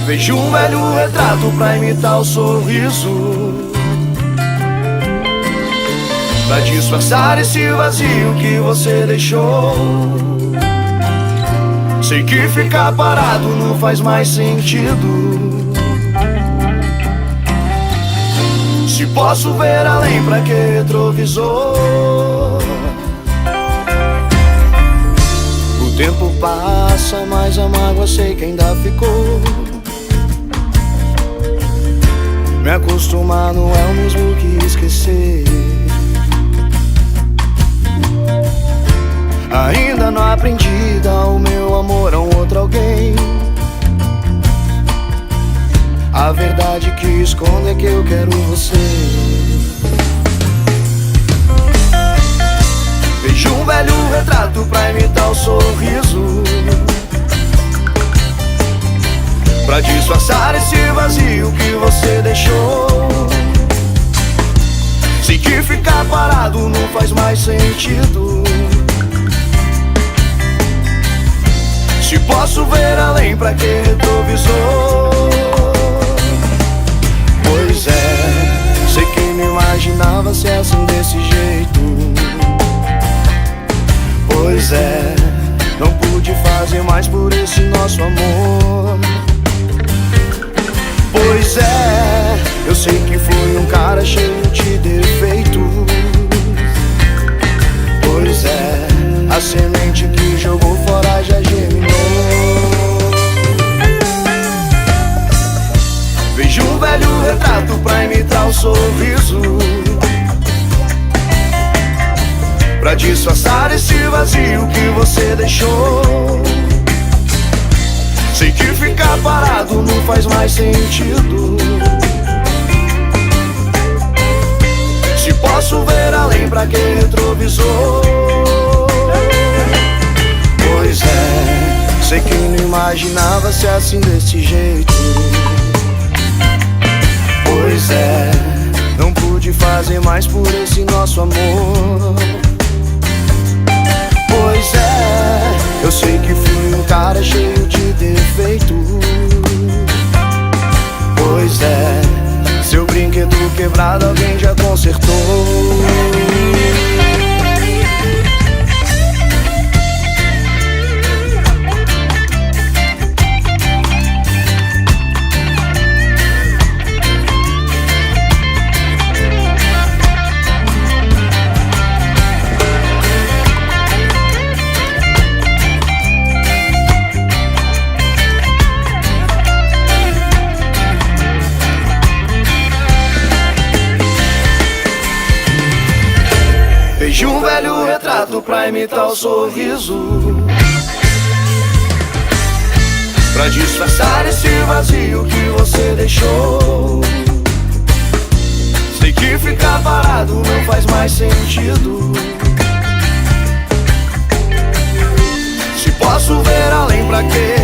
Vejo um velho retrato pra imitar o sorriso, pra disfarçar esse vazio que você deixou. Sei que ficar parado não faz mais sentido. Se posso ver além, pra que retrovisor? O tempo passa, mas a mágoa sei que ainda ficou. Me acostumar não é o mesmo que esquecer. Ainda não aprendi a dar o meu amor a um outro alguém. A verdade que escondo é que eu quero você. Vejo um velho retrato pra imitar o sorriso, pra disfarçar esse vazio que você deixou. Sei que ficar parado não faz mais sentido. Se posso ver além, pra que retrovisor? Pois é, sei que me imaginava ser assim desse jeito. Pois é, não pude fazer mais por esse nosso amor. Pois é, eu sei que fui um cara cheio de defeitos. Pois é, a semente que jogou fora já germinou. Vejo um velho retrato pra imitar o sorriso, pra disfarçar esse vazio que você deixou. Sei que ficar parado não faz mais sentido. Se posso ver além, pra que retrovisor? Pois é, sei que não imaginava ser assim desse jeito. Pois é, não pude fazer mais por esse nosso amor. Pois é, eu sei que fui um cara cheio de defeitos. Pois é, seu brinquedo quebrado alguém já consertou. Vejo um velho retrato pra imitar o sorriso, pra disfarçar esse vazio que você deixou. Sei que ficar parado não faz mais sentido. Se posso ver além, pra quê